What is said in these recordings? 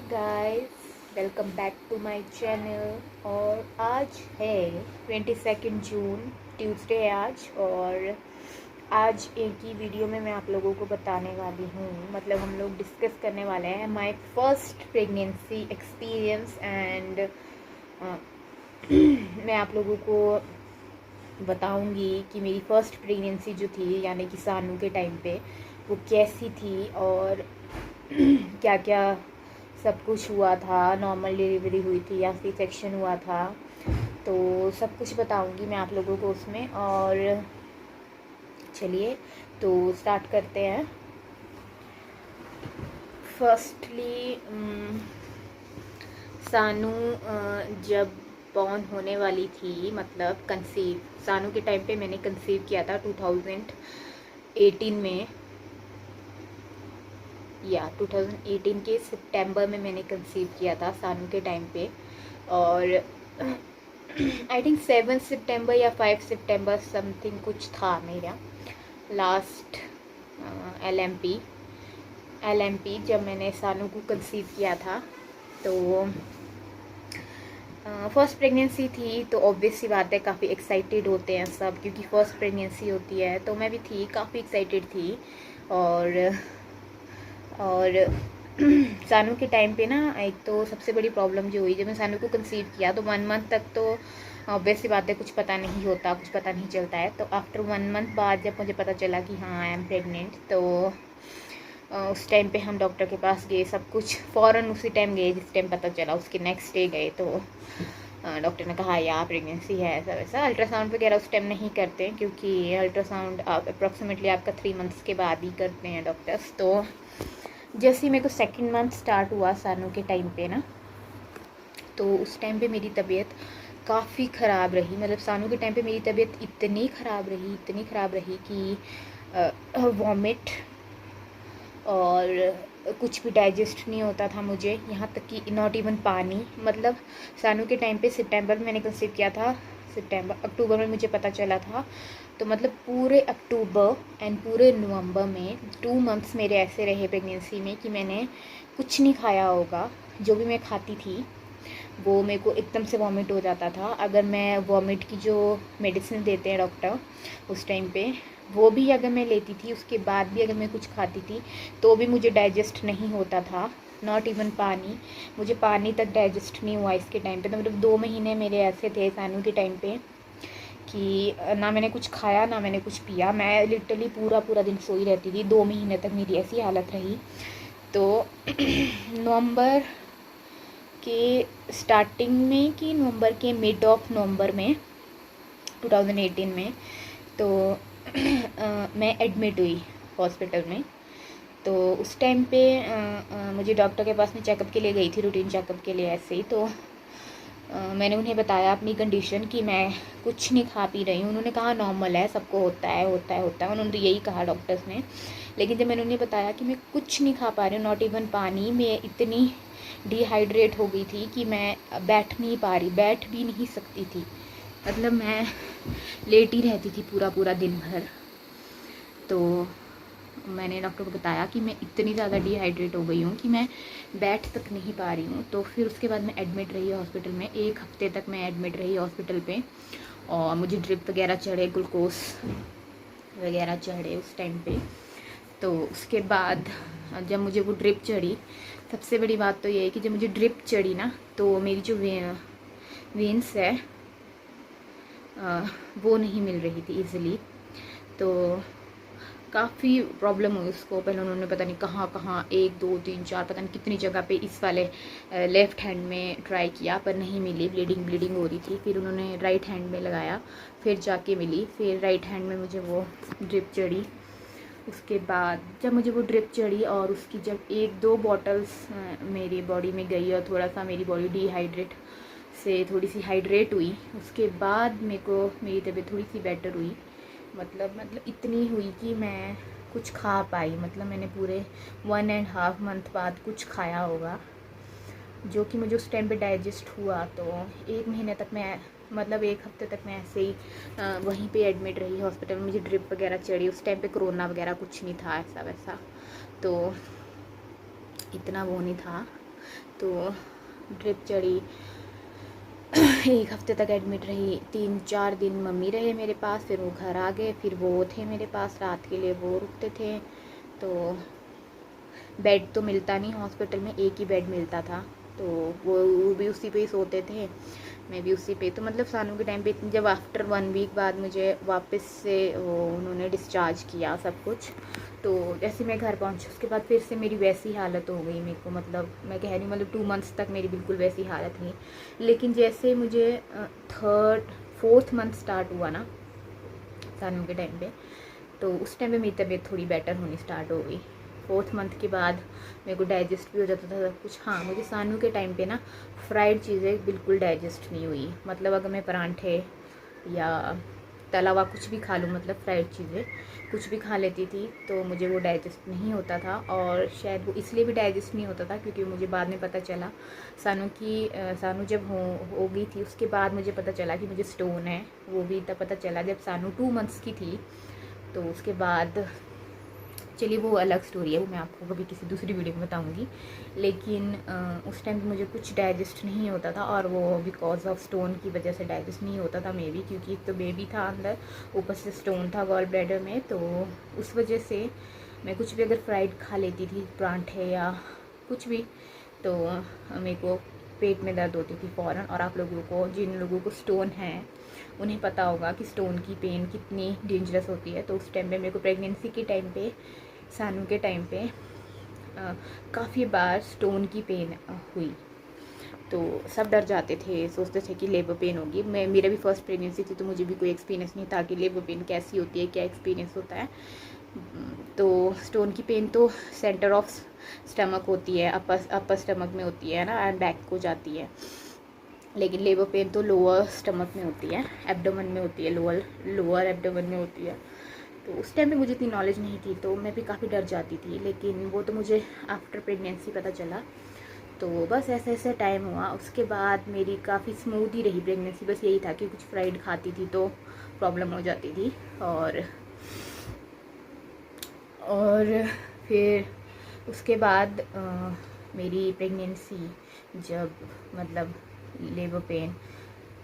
Guys, welcome back to my channel. और आज है 22 जून, ट्यूसडे है आज। और आज एक ही वीडियो में मैं आप लोगों को बताने वाली हूँ, मतलब हम लोग डिस्कस करने वाले हैं my first pregnancy experience. And मैं आप लोगों को बताऊंगी कि मेरी फर्स्ट प्रेगनेंसी जो थी, यानी कि सानू के टाइम पे, वो कैसी थी और क्या क्या सब कुछ हुआ था। नॉर्मल डिलीवरी हुई थी या सी सेक्शन हुआ था, तो सब कुछ बताऊंगी मैं आप लोगों को उसमें। और चलिए तो स्टार्ट करते हैं। फर्स्टली सानू जब बॉर्न होने वाली थी, मतलब कंसीव, सानू के टाइम पे मैंने कंसीव किया था 2018 में, या 2018 के सितंबर में मैंने कंसीव किया था सानू के टाइम पे। और आई थिंक 7 सितंबर या 5 सितंबर समथिंग कुछ था मेरा लास्ट एल एम पी जब मैंने सानू को कंसीव किया था। तो फर्स्ट प्रेगनेंसी थी, तो ऑब्वियस सी बात है काफ़ी एक्साइटेड होते हैं सब, क्योंकि फ़र्स्ट प्रेगनेंसी होती है। तो मैं भी थी, काफ़ी एक्साइटेड थी। और सानू के टाइम पे ना, एक तो सबसे बड़ी प्रॉब्लम जो हुई जब मैं सानू को कंसीव किया, तो 1 मंथ तक तो ऑब्वियस सी बात है कुछ पता नहीं होता, कुछ पता नहीं चलता है। तो आफ्टर 1 मंथ बाद जब मुझे पता चला कि हाँ आई एम प्रेग्नेंट, तो उस टाइम पे हम डॉक्टर के पास गए, सब कुछ फ़ौरन उसी टाइम गए जिस टाइम पता चला, उसके नेक्स्ट डे गए। तो डॉक्टर ने कहा या प्रेगनेंसी है, ऐसा वैसा। अल्ट्रासाउंड वगैरह उस टाइम नहीं करते, क्योंकि अल्ट्रासाउंड अप्रॉक्सीमेटली आपका 3 मंथ्स के बाद ही करते हैं डॉक्टर्स। तो जैसे ही मेरे को 2nd मंथ स्टार्ट हुआ सानू के टाइम पे ना, तो उस टाइम पे मेरी तबीयत काफ़ी ख़राब रही। मतलब सानू के टाइम पे मेरी तबीयत इतनी ख़राब रही कि वॉमिट और कुछ भी डाइजेस्ट नहीं होता था मुझे, यहाँ तक कि नॉट इवन पानी। मतलब सानू के टाइम पे सितंबर में मैंने कंसीव किया था, अक्टूबर में मुझे पता चला था। तो मतलब पूरे अक्टूबर एंड पूरे नवंबर में 2 मंथ्स मेरे ऐसे रहे प्रेगनेंसी में कि मैंने कुछ नहीं खाया होगा। जो भी मैं खाती थी वो मेरे को एकदम से वॉमिट हो जाता था। अगर मैं वॉमिट की जो मेडिसिन देते हैं डॉक्टर उस टाइम पे, वो भी अगर मैं लेती थी, उसके बाद भी अगर मैं कुछ खाती थी, तो भी मुझे डाइजेस्ट नहीं होता था। नॉट इवन पानी, मुझे पानी तक डाइजेस्ट नहीं हुआ इसके टाइम पे। तो मतलब 2 महीने मेरे ऐसे थे सानू के टाइम पे कि ना मैंने कुछ खाया ना मैंने कुछ पिया। मैं लिटरली पूरा पूरा दिन सोई रहती थी। 2 महीने तक मेरी ऐसी हालत रही। तो नवंबर के स्टार्टिंग में कि नवंबर के मिड ऑफ नवंबर में 2018 में, तो मैं एडमिट हुई हॉस्पिटल में। तो उस टाइम पे मुझे डॉक्टर के पास में चेकअप के लिए गई थी, रूटीन चेकअप के लिए ऐसे ही। तो मैंने उन्हें बताया अपनी कंडीशन कि मैं कुछ नहीं खा पी रही हूँ। उन्होंने कहा नॉर्मल है, सबको होता है। उन्होंने तो यही कहा डॉक्टर्स ने। लेकिन जब मैंने उन्हें बताया कि मैं कुछ नहीं खा पा रही हूँ, नॉट इवन पानी, मैं इतनी डिहाइड्रेट हो गई थी कि मैं बैठ भी नहीं सकती थी। मतलब मैं लेट ही रहती थी पूरा पूरा दिन भर। तो मैंने डॉक्टर को बताया कि मैं इतनी ज़्यादा डिहाइड्रेट हो गई हूँ कि मैं बैठ तक नहीं पा रही हूँ। तो फिर उसके बाद मैं एडमिट रही हॉस्पिटल में, 1 हफ्ते तक मैं एडमिट रही हॉस्पिटल पे। और मुझे ड्रिप वगैरह चढ़े, ग्लूकोज वगैरह चढ़े उस टाइम पे। तो उसके बाद जब मुझे वो ड्रिप चढ़ी, सबसे बड़ी बात तो ये है कि जब मुझे ड्रिप चढ़ी ना, तो मेरी जो वेन्स है वो नहीं मिल रही थी ईज़िली। तो काफ़ी प्रॉब्लम हुई उसको। पहले उन्होंने पता नहीं कहाँ कहाँ 1 2 3 4 पता नहीं कितनी जगह पे इस वाले लेफ़्ट हैंड में ट्राई किया, पर नहीं मिली। ब्लीडिंग हो रही थी। फिर उन्होंने राइट हैंड में लगाया, फिर जाके मिली। फिर राइट हैंड में मुझे वो ड्रिप चढ़ी। उसके बाद जब मुझे वो ड्रिप चढ़ी और उसकी जब 1 2 बॉटल्स मेरी बॉडी में गई और थोड़ा सा मेरी बॉडी डिहाइड्रेट से थोड़ी सी हाइड्रेट हुई, उसके बाद मेरे को मेरी तबीयत थोड़ी सी बेटर हुई। मतलब इतनी हुई कि मैं कुछ खा पाई। मतलब मैंने पूरे 1.5 मंथ बाद कुछ खाया होगा, जो कि मुझे उस टाइम पे डाइजेस्ट हुआ। तो 1 महीने तक मैं, मतलब 1 हफ्ते तक मैं ऐसे ही वहीं पे एडमिट रही हॉस्पिटल में। मुझे ड्रिप वगैरह चढ़ी। उस टाइम पे कोरोना वगैरह कुछ नहीं था ऐसा वैसा, तो इतना वो नहीं था। तो ड्रिप चढ़ी। 1 हफ्ते तक एडमिट रही। 3-4 दिन मम्मी रहे मेरे पास, फिर वो घर आ गए। फिर वो थे मेरे पास रात के लिए, वो रुकते थे। तो बेड तो मिलता नहीं हॉस्पिटल में, एक ही बेड मिलता था, तो वो भी उसी पे ही सोते थे, मैं भी उसी पे। तो मतलब सानू के टाइम पे जब आफ्टर 1 वीक बाद मुझे वापस से वो उन्होंने डिस्चार्ज किया सब कुछ, तो जैसे मैं घर पहुंची उसके बाद फिर से मेरी वैसी हालत हो गई मेरे को। मतलब मैं कह रही हूँ, मतलब 2 मंथ्स तक मेरी बिल्कुल वैसी हालत थी। लेकिन जैसे मुझे 4th मंथ स्टार्ट हुआ ना सानू के टाइम पे, तो उस टाइम पे मेरी तबीयत थोड़ी बेटर होनी स्टार्ट हो गई। 4th मंथ के बाद मेरे को डाइजेस्ट भी हो जाता था सब कुछ। हाँ, मुझे सानू के टाइम पे ना फ्राइड चीज़ें बिल्कुल डाइजेस्ट नहीं हुई। मतलब अगर मैं परांठे या तला हुआ कुछ भी खा लूँ, मतलब फ्राइड चीज़ें कुछ भी खा लेती थी, तो मुझे वो डाइजेस्ट नहीं होता था। और शायद वो इसलिए भी डाइजेस्ट नहीं होता था क्योंकि मुझे बाद में पता चला सानू जब हो गई थी उसके बाद मुझे पता चला कि मुझे स्टोन है। वो भी तब पता चला जब सानू 2 मंथ्स की थी। तो उसके बाद चलिए वो अलग स्टोरी है, वो मैं आपको कभी किसी दूसरी वीडियो में बताऊंगी। लेकिन उस टाइम मुझे कुछ डाइजेस्ट नहीं होता था, और वो बिकॉज ऑफ स्टोन की वजह से डाइजेस्ट नहीं होता था मे बी, क्योंकि एक तो बेबी था अंदर, ऊपर से स्टोन था गॉल ब्लैडर में। तो उस वजह से मैं कुछ भी अगर फ्राइड खा लेती थी, परांठे या कुछ भी, तो मेरे को पेट में दर्द होती थी फ़ौरन। और आप लोगों को, जिन लोगों को स्टोन है उन्हें पता होगा कि स्टोन की पेन कितनी डेंजरस होती है। तो उस टाइम पे मेरे को प्रेगनेंसी के टाइम पे, सानू के टाइम पे काफ़ी बार स्टोन की पेन हुई। तो सब डर जाते थे, सोचते थे कि लेबर पेन होगी। मेरा भी फर्स्ट प्रेगनेंसी थी, तो मुझे भी कोई एक्सपीरियंस नहीं था कि लेबर पेन कैसी होती है, क्या एक्सपीरियंस होता है। तो स्टोन की पेन तो सेंटर ऑफ स्टमक होती है, अपर स्टमक में होती है ना, एंड बैक को जाती है। लेकिन लेबर पेन तो लोअर स्टमक में होती है, एब्डोमेन में होती है, लोअर एब्डोमेन में होती है। तो उस टाइम पे मुझे इतनी नॉलेज नहीं थी, तो मैं भी काफ़ी डर जाती थी। लेकिन वो तो मुझे आफ्टर प्रेगनेंसी पता चला। तो बस ऐसे ऐसे टाइम हुआ। उसके बाद मेरी काफ़ी स्मूथ ही रही प्रेगनेंसी। बस यही था कि कुछ फ्राइड खाती थी तो प्रॉब्लम हो जाती थी। और फिर उसके बाद मेरी प्रेगनेंसी जब, मतलब labour pain,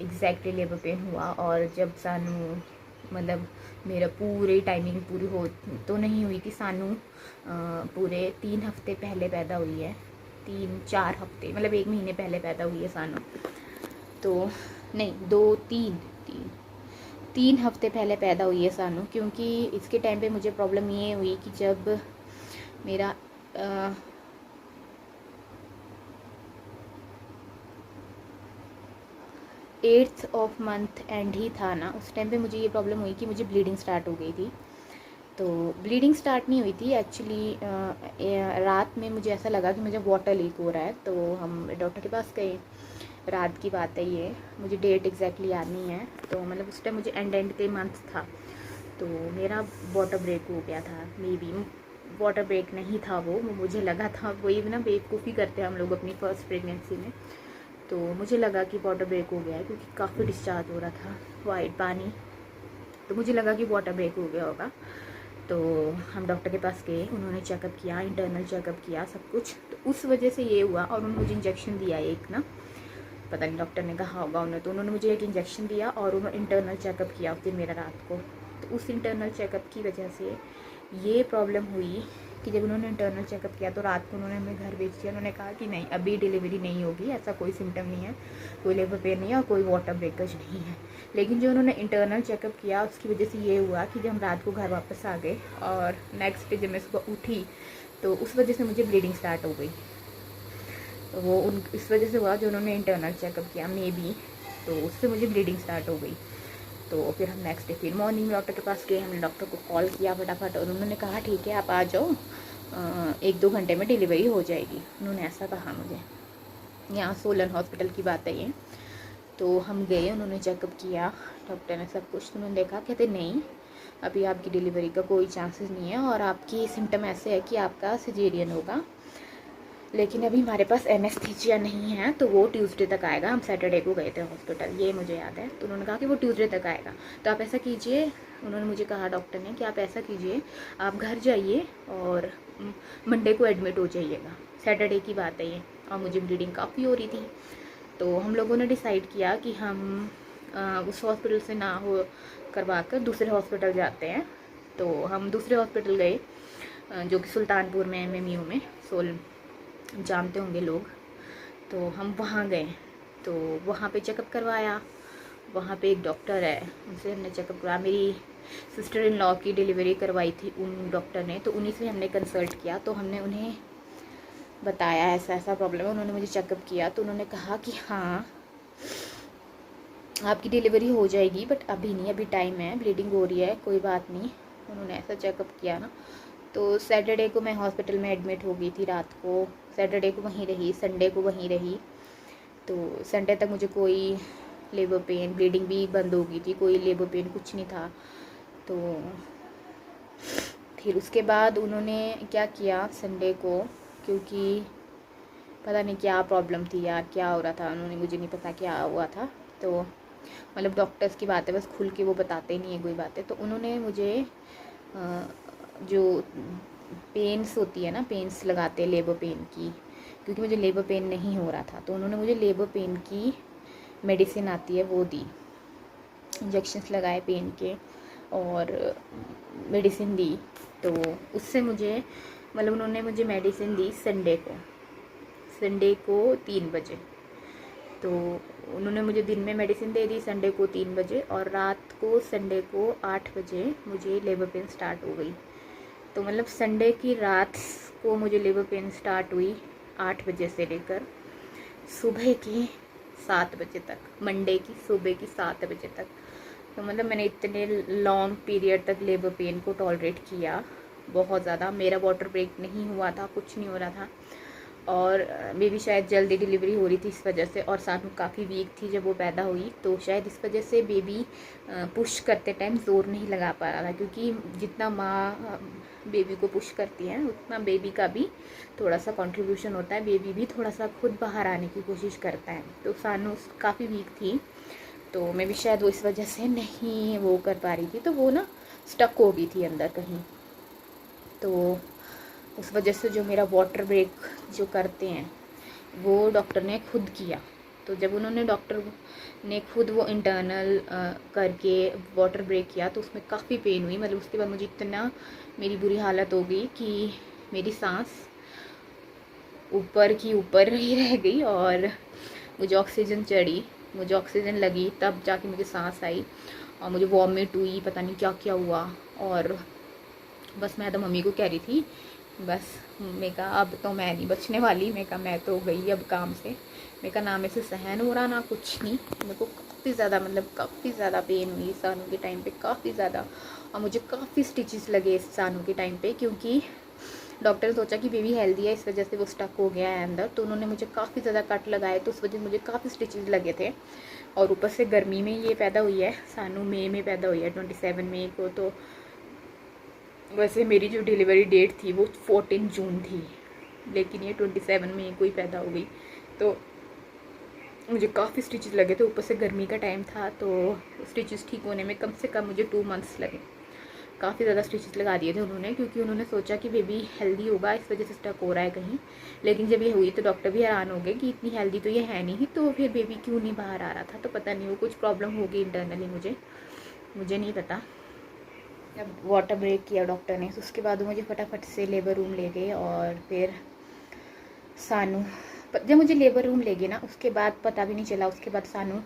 exactly labour pain हुआ, और जब सानू, मतलब मेरा पूरी टाइमिंग पूरी हो तो नहीं हुई थी। सानू पूरे 3 हफ्ते पहले पैदा हुई है, 3-4 हफ्ते, मतलब 1 महीने पहले पैदा हुई है सानू। तो नहीं, 3 हफ्ते पहले पैदा हुई है सानू। क्योंकि इसके टाइम पे मुझे प्रॉब्लम ये हुई कि जब मेरा 8th of month and he था ना, उस टाइम पे मुझे ये प्रॉब्लम हुई कि मुझे ब्लीडिंग स्टार्ट हो गई थी। तो ब्लीडिंग स्टार्ट नहीं हुई थी एक्चुअली, रात में मुझे ऐसा लगा कि मुझे वाटर लीक हो रहा है। तो हम डॉक्टर के पास गए, रात की बात है ये, मुझे डेट एग्जैक्टली याद नहीं है। तो मतलब उस टाइम मुझे एंड के मंथ था, तो मेरा वाटर ब्रेक हो गया था। मे बी वाटर ब्रेक नहीं था वो मुझे लगा था, वही ना बेवकूफ़ी करते हैं हम लोग अपनी फर्स्ट प्रेगनेंसी में। तो मुझे लगा कि वाटर ब्रेक हो गया है, क्योंकि काफ़ी डिस्चार्ज हो रहा था वाइट पानी। तो मुझे लगा कि वाटर ब्रेक हो गया होगा। तो हम डॉक्टर के पास गए, उन्होंने चेकअप किया, इंटरनल चेकअप किया सब कुछ। तो उस वजह से ये हुआ। और उन्होंने मुझे इंजेक्शन दिया एक ना, पता नहीं डॉक्टर ने कहा होगा उन्हें, तो उन्होंने मुझे एक इंजेक्शन दिया। और उन्होंने इंटरनल चेकअप किया उस दिन मेरा रात को। तो उस इंटरनल चेकअप की वजह से ये प्रॉब्लम हुई कि जब उन्होंने इंटरनल चेकअप किया तो रात को उन्होंने हमें घर भेज दिया। उन्होंने कहा कि नहीं, अभी डिलीवरी नहीं होगी, ऐसा कोई सिम्टम नहीं है, कोई लेबर पेन नहीं है और कोई वाटर ब्रेकेज नहीं है। लेकिन जो उन्होंने इंटरनल चेकअप किया उसकी वजह से ये हुआ कि जब हम रात को घर वापस आ गए और नेक्स्ट डे जब मैं सुबह उठी, तो उस वजह से मुझे ब्लीडिंग स्टार्ट हो गई। तो वो इस वजह से हुआ जो उन्होंने इंटरनल चेकअप किया मे बी, तो उससे मुझे ब्लीडिंग स्टार्ट हो गई। तो फिर हम नेक्स्ट डे फिर मॉर्निंग में डॉक्टर के पास गए। हमने डॉक्टर को कॉल किया फटाफट, और उन्होंने कहा ठीक है आप आ जाओ, 1-2 घंटे में डिलीवरी हो जाएगी। उन्होंने ऐसा कहा मुझे। यहाँ सोलन हॉस्पिटल की बात है ये। तो हम गए, उन्होंने चेकअप किया, डॉक्टर ने सब कुछ, उन्होंने देखा, कहते नहीं अभी आपकी डिलीवरी का कोई चांसेस नहीं है, और आपकी सिम्टम ऐसे है कि आपका सिजेरियन होगा। लेकिन अभी हमारे पास एनेस्थीसिया नहीं है, तो वो ट्यूसडे तक आएगा। हम सैटरडे को गए थे हॉस्पिटल, ये मुझे याद है। तो उन्होंने कहा कि वो ट्यूसडे तक आएगा। तो आप ऐसा कीजिए, उन्होंने मुझे कहा डॉक्टर ने कि आप ऐसा कीजिए, आप घर जाइए और मंडे को एडमिट हो जाइएगा। सैटरडे की बात है ये, और मुझे ब्लीडिंग काफ़ी हो रही थी। तो हम लोगों ने डिसाइड किया कि हम उस हॉस्पिटल से ना हो करवा कर दूसरे हॉस्पिटल जाते हैं। तो हम दूसरे हॉस्पिटल गए जो कि सुल्तानपुर में MMU में, सोल जानते होंगे लोग। तो हम वहाँ गए, तो वहाँ पे चेकअप करवाया। वहाँ पे एक डॉक्टर है, उनसे हमने चेकअप करवाया। मेरी सिस्टर इन लॉ की डिलीवरी करवाई थी उन डॉक्टर ने, तो उन्हीं से हमने कंसल्ट किया। तो हमने उन्हें बताया ऐसा ऐसा प्रॉब्लम है। उन्होंने मुझे चेकअप किया तो उन्होंने कहा कि हाँ आपकी डिलीवरी हो जाएगी, बट अभी नहीं, अभी टाइम है, ब्लीडिंग हो रही है, कोई बात नहीं। उन्होंने ऐसा चेकअप किया ना। तो सैटरडे को मैं हॉस्पिटल में एडमिट हो गई थी रात को। सैटरडे को वहीं रही, संडे को वहीं रही। तो संडे तक मुझे कोई लेबर पेन, ब्लीडिंग भी बंद हो गई थी, कोई लेबर पेन कुछ नहीं था। तो फिर उसके बाद उन्होंने क्या किया संडे को, क्योंकि पता नहीं क्या प्रॉब्लम थी यार, क्या हो रहा था, उन्होंने, मुझे नहीं पता क्या हुआ था। तो मतलब डॉक्टर्स की बात है, बस खुल के वो बताते नहीं है कोई बातें। तो उन्होंने मुझे जो पेन्स होती है ना, पेन्स लगाते हैं लेबर पेन की, क्योंकि मुझे लेबर पेन नहीं हो रहा था। तो उन्होंने मुझे लेबर पेन की मेडिसिन आती है वो दी, इंजेक्शंस लगाए पेन के और मेडिसिन दी। तो उससे मुझे मतलब उन्होंने मुझे मेडिसिन दी संडे को 3 बजे। तो उन्होंने मुझे दिन में मेडिसिन दे दी संडे को 3 बजे, और रात को संडे को 8 बजे मुझे लेबर पेन स्टार्ट हो गई। तो मतलब संडे की रात को मुझे लेबर पेन स्टार्ट हुई 8 बजे से लेकर सुबह के 7 बजे तक, मंडे की सुबह की 7 बजे तक। तो मतलब मैंने इतने लॉन्ग पीरियड तक लेबर पेन को टॉलरेट किया, बहुत ज़्यादा। मेरा वाटर ब्रेक नहीं हुआ था, कुछ नहीं हो रहा था। और बेबी शायद जल्दी डिलीवरी हो रही थी इस वजह से, और सानू काफ़ी वीक थी जब वो पैदा हुई। तो शायद इस वजह से बेबी पुश करते टाइम ज़ोर नहीं लगा पा रहा था, क्योंकि जितना माँ बेबी को पुश करती है उतना बेबी का भी थोड़ा सा कंट्रीब्यूशन होता है, बेबी भी थोड़ा सा खुद बाहर आने की कोशिश करता है। तो सानू काफ़ी वीक थी, तो मैं भी शायद वो इस वजह से नहीं वो कर पा रही थी, तो वो ना स्टक हो गई थी अंदर कहीं। तो उस वजह से जो मेरा वाटर ब्रेक जो करते हैं वो डॉक्टर ने खुद किया। तो जब उन्होंने डॉक्टर ने खुद वो इंटरनल करके वाटर ब्रेक किया तो उसमें काफ़ी पेन हुई। मतलब उसके बाद मुझे इतना मेरी बुरी हालत हो गई कि मेरी सांस ऊपर की ऊपर ही रह गई, और मुझे ऑक्सीजन चढ़ी, मुझे ऑक्सीजन लगी, तब जाके मुझे सांस आई, और मुझे वॉमिट हुई, पता नहीं क्या क्या हुआ। और बस मैं तो मम्मी को कह रही थी, बस मैं कहा अब तो मैं नहीं बचने वाली, मैं कहा मैं तो गई अब काम से। मैं कहा ना मेरे से सहन हो रहा ना कुछ नहीं, मेरे को काफ़ी ज़्यादा मतलब काफ़ी ज़्यादा पेन हुई सानू के टाइम पे, काफ़ी ज़्यादा। और मुझे काफ़ी स्टिचेस लगे इस सानू के टाइम पे, क्योंकि डॉक्टर ने सोचा कि बेबी हेल्दी है, इस वजह से वो स्टक हो गया है अंदर। तो उन्होंने मुझे काफ़ी ज़्यादा कट लगाए, तो उस वजह से मुझे काफ़ी स्टिचेस लगे थे। और ऊपर से गर्मी में ये पैदा हुई है, सानू मई में पैदा हुई है 27 मई को। तो वैसे मेरी जो डिलीवरी डेट थी वो 14 जून थी, लेकिन ये 27 मई को ही पैदा हो गई। तो मुझे काफ़ी स्टिचेस लगे थे, ऊपर से गर्मी का टाइम था, तो स्टिचेस ठीक होने में कम से कम मुझे 2 मंथ्स लगे। काफ़ी ज़्यादा स्टिचेस लगा दिए थे उन्होंने, क्योंकि उन्होंने सोचा कि बेबी हेल्दी होगा, इस वजह से स्टक हो रहा है कहीं। लेकिन जब ये हुई तो डॉक्टर भी हैरान हो गए कि इतनी हेल्दी तो ये है नहीं, तो फिर बेबी क्यों नहीं बाहर आ रहा था। तो पता नहीं वो कुछ प्रॉब्लम होगी इंटरनली, मुझे नहीं पता। जब वाटर ब्रेक किया डॉक्टर ने तो उसके बाद मुझे फटाफट से लेबर रूम ले गए। और फिर सानू जब मुझे लेबर रूम ले गए ना, उसके बाद पता भी नहीं चला, उसके बाद सानू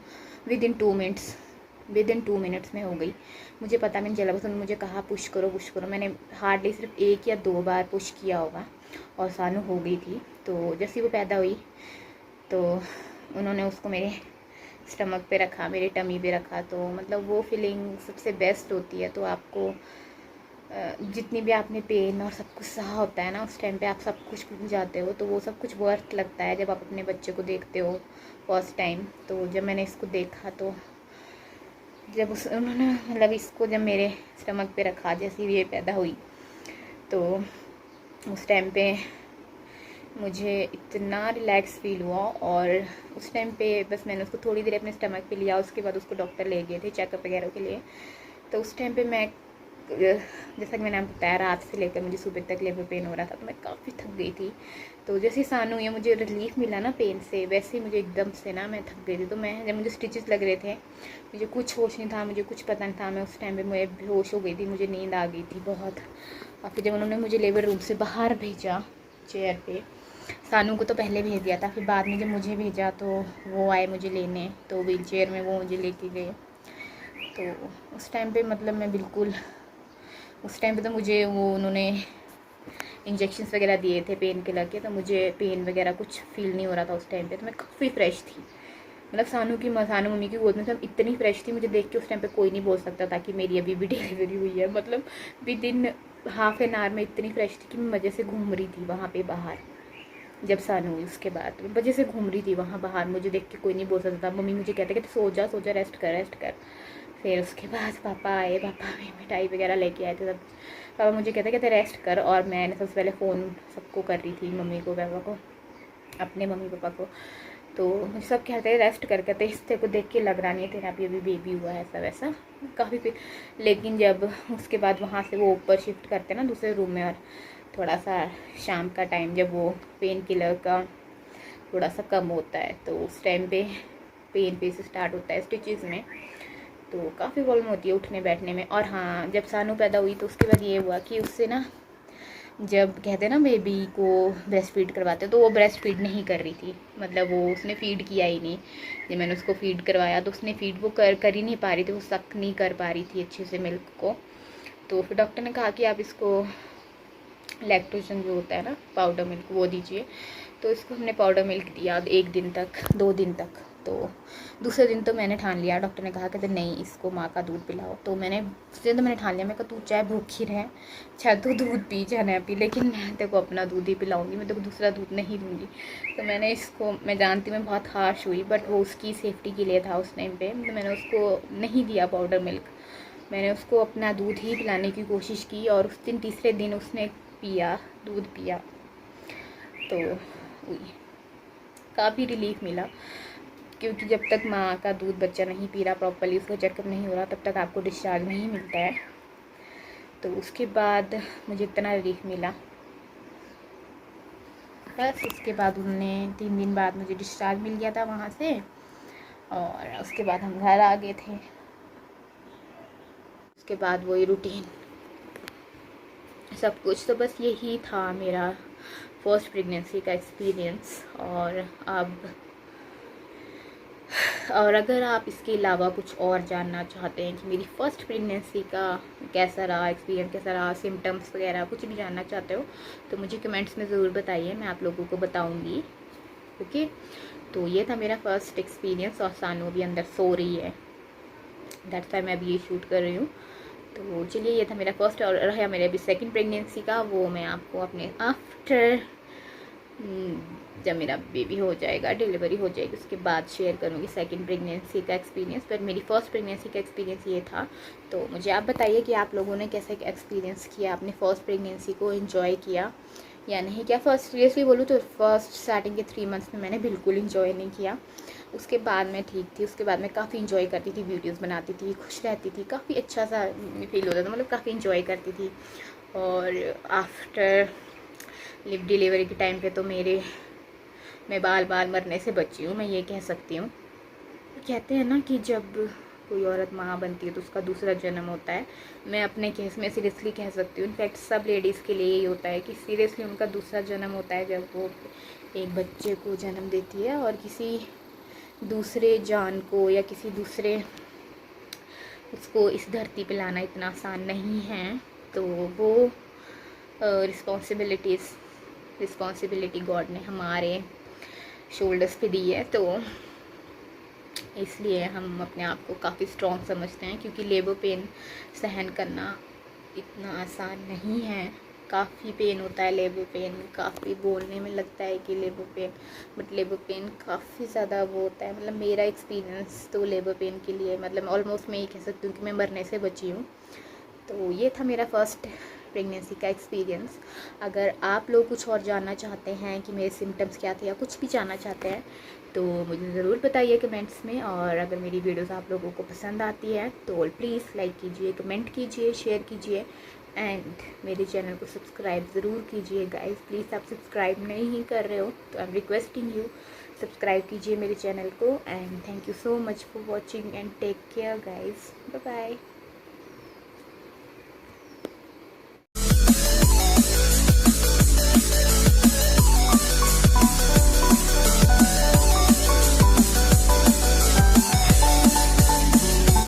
विद इन 2 मिनट्स में हो गई। मुझे पता भी नहीं चला, बस उन्होंने मुझे कहा पुश करो। मैंने हार्डली सिर्फ 1 या 2 बार पुश किया होगा और सानू हो गई थी। तो जैसे वो पैदा हुई तो उन्होंने उसको मेरे स्टमक पे रखा, मेरे टमी पे रखा। तो मतलब वो फीलिंग सबसे बेस्ट होती है। तो आपको जितनी भी आपने पेन और सब कुछ सहा होता है ना, उस टाइम पे आप सब कुछ भूल जाते हो। तो वो सब कुछ वर्थ लगता है जब आप अपने बच्चे को देखते हो फर्स्ट टाइम। तो जब मैंने इसको देखा, तो जब उन्होंने मतलब इसको जब मेरे स्टमक पे रखा, जैसे ही ये पैदा हुई, तो उस टाइम पे मुझे इतना रिलैक्स फील हुआ। और उस टाइम पे बस मैंने उसको थोड़ी देर अपने स्टमक पे लिया, उसके बाद उसको डॉक्टर ले गए थे चेकअप वगैरह के लिए। तो उस टाइम पे मैं जैसा कि मैंने आपको बताया, रात से लेकर मुझे सुबह तक लेबर पेन हो रहा था, तो मैं काफ़ी थक गई थी। तो जैसे सान हुई है, मुझे रिलीफ मिला ना पेन से, वैसे ही मुझे एकदम से ना मैं थक गई थी। तो मैं जब मुझे स्टिचेस लग रहे थे, मुझे कुछ होश नहीं था, मुझे कुछ पता नहीं था, मैं उस टाइम पे मैं बेहोश हो गई थी, मुझे नींद आ गई थी बहुत। और फिर जब उन्होंने मुझे लेबर रूम से बाहर भेजा चेयर पे, सानू को तो पहले भेज दिया था, फिर बाद में जब मुझे भेजा तो वो आए मुझे लेने, तो व्हील चेयर में वो मुझे लेके गए। तो उस टाइम पे मतलब मैं बिल्कुल, उस टाइम पे तो मुझे वो उन्होंने इंजेक्शन्स वगैरह दिए थे पेन किलर के, तो मुझे पेन वगैरह कुछ फील नहीं हो रहा था उस टाइम पे। तो मैं काफ़ी फ्रेश थी, मतलब सानू मम्मी की गोद में सब इतनी फ्रेश थी, मुझे देख के उस टाइम पे कोई नहीं बोल सकता था कि मेरी अभी भी डिलीवरी हुई है। मतलब with in half an hour में इतनी फ्रेश थी कि मैं मज़े से घूम रही थी वहाँ पे बाहर। जब सानू हुई उसके बाद मज़े से घूम रही थी वहाँ बाहर, मुझे देख के कोई नहीं बोल सकता था। मम्मी मुझे कहते कि सो जा रेस्ट कर रेस्ट कर। फिर उसके बाद पापा आए, पापा भी मिठाई वगैरह लेके आए थे सब। पापा मुझे कहते रेस्ट कर, और मैंने सबसे पहले फ़ोन सबको कर रही थी, मम्मी को, पापा को, अपने मम्मी पापा को। तो मुझे सब कहते हैं रेस्ट कर, कहते इस तेरे को देख के लग रहा नहीं है तेरा अभी बेबी हुआ है, ऐसा वैसा काफ़ी। फिर लेकिन जब उसके बाद वहाँ से वो ऊपर शिफ्ट करते हैं ना दूसरे रूम में, और थोड़ा सा शाम का टाइम जब वो पेन किलर का थोड़ा सा कम होता है, तो उस टाइम पे पेन पे से स्टार्ट होता है स्टिचेस में, तो काफ़ी प्रॉब्लम होती है उठने बैठने में। और हाँ, जब सानू पैदा हुई तो उसके बाद ये हुआ कि उससे ना, जब कहते हैं ना बेबी को ब्रेस्ट फीड करवाते, तो वो ब्रेस्ट फीड नहीं कर रही थी, मतलब वो उसने फ़ीड किया ही नहीं। जब मैंने उसको फ़ीड करवाया तो उसने फ़ीड वो कर ही नहीं पा रही थी, वो सक नहीं कर पा रही थी अच्छे से मिल्क को। तो फिर डॉक्टर ने कहा कि आप इसको लैक्टोजन जो होता है ना, पाउडर मिल्क, वो दीजिए। तो इसको हमने पाउडर मिल्क दिया 1 दिन तक, 2 दिन तक। तो दूसरे दिन तो मैंने ठान लिया, डॉक्टर ने कहा कि नहीं इसको माँ का दूध पिलाओ। तो मैंने दूसरे दिन तो मैंने ठान लिया, मैं कहा तू चाहे भूखी रहे, चाहे तू दूध पी चाहे ना पी, लेकिन मैं तेरे को अपना दूध ही पिलाऊंगी, मैं तेरे को दूसरा दूध नहीं दूँगी। तो मैंने इसको, मैं जानती मैं बहुत हार्श हुई, बट वो उसकी सेफ्टी के लिए था उस टाइम पर, तो मैंने उसको नहीं दिया पाउडर मिल्क, मैंने उसको अपना दूध ही पिलाने की कोशिश की। और उस दिन तीसरे दिन उसने पिया, दूध पिया, तो काफ़ी रिलीफ मिला। क्योंकि जब तक माँ का दूध बच्चा नहीं पी रहा प्रॉपर्ली, उसका चेकअप नहीं हो रहा, तब तक आपको डिस्चार्ज नहीं मिलता है। तो उसके बाद मुझे इतना रिलीफ मिला, बस उसके बाद उन्होंने 3 दिन बाद मुझे डिस्चार्ज मिल गया था वहाँ से, और उसके बाद हम घर आ गए थे। उसके बाद वही रूटीन सब कुछ। तो बस यही था मेरा फर्स्ट प्रेगनेंसी का एक्सपीरियंस। और अगर आप इसके अलावा कुछ और जानना चाहते हैं कि मेरी फ़र्स्ट प्रेगनेंसी का कैसा रहा, एक्सपीरियंस कैसा रहा, सिम्टम्स वगैरह कुछ भी जानना चाहते हो, तो मुझे कमेंट्स में ज़रूर बताइए, मैं आप लोगों को बताऊंगी। ओके, तो ये था मेरा फ़र्स्ट एक्सपीरियंस। और सानू भी अंदर सो रही है, दैट्स वाई मैं अभी ये शूट कर रही हूँ। तो चलिए, ये था मेरा फर्स्ट। और रहा मेरे अभी सेकंड प्रेगनेंसी का, वो मैं आपको अपने आफ्टर जब मेरा बेबी हो जाएगा, डिलीवरी हो जाएगी, उसके बाद शेयर करूँगी सेकंड प्रेगनेंसी का एक्सपीरियंस। पर मेरी फ़र्स्ट प्रेगनेंसी का एक्सपीरियंस ये था। तो मुझे आप बताइए कि आप लोगों ने कैसे एक्सपीरियंस किया, अपनी फ़र्स्ट प्रेगनेंसी को एंजॉय किया या नहीं किया। फर्स्ट सीरियसली बोलूँ तो फर्स्ट स्टार्टिंग के 3 मंथ्स में मैंने बिल्कुल इन्जॉय नहीं किया। उसके बाद मैं ठीक थी, उसके बाद मैं काफ़ी इन्जॉय करती थी, वीडियोस बनाती थी, खुश रहती थी, काफ़ी अच्छा सा फील होता था, मतलब काफ़ी इन्जॉय करती थी। और आफ्टर डिलीवरी के टाइम पे तो मैं बाल बाल मरने से बची हूँ, मैं ये कह सकती हूँ। कहते हैं ना कि जब कोई औरत माँ बनती है तो उसका दूसरा जन्म होता है। मैं अपने केस में सीरियसली कह सकती हूँ, इनफैक्ट सब लेडीज़ के लिए यही होता है कि सीरियसली उनका दूसरा जन्म होता है, जब वो एक बच्चे को जन्म देती है। और किसी दूसरे जान को या किसी दूसरे उसको इस धरती पे लाना इतना आसान नहीं है। तो वो रिस्पॉन्सिबिलिटी गॉड ने हमारे शोल्डर्स पे दी है, तो इसलिए हम अपने आप को काफ़ी स्ट्रॉन्ग समझते हैं। क्योंकि लेबर पेन सहन करना इतना आसान नहीं है, काफ़ी पेन होता है लेबर पेन, काफ़ी बोलने में लगता है कि labour pain, but labour pain काफ़ी ज़्यादा वो होता है। मतलब मेरा एक्सपीरियंस तो लेबर पेन के लिए, मतलब ऑलमोस्ट मैं ये कह सकती हूँ कि मैं मरने से बची हूँ। तो ये था मेरा फर्स्ट प्रेगनेंसी का एक्सपीरियंस। अगर आप लोग कुछ और जानना चाहते हैं कि मेरे सिम्टम्स क्या थे या कुछ भी जानना चाहते हैं, तो मुझे ज़रूर बताइए कमेंट्स में। और अगर मेरी वीडियोस आप लोगों को पसंद आती है तो प्लीज़ लाइक कीजिए, कमेंट कीजिए, शेयर कीजिए एंड मेरे चैनल को सब्सक्राइब ज़रूर कीजिए गाइस। प्लीज़ आप सब्सक्राइब नहीं कर रहे हो तो I am requesting you, subscribe कीजिए मेरे चैनल को। And thank you so much for watching and take care guys, bye bye.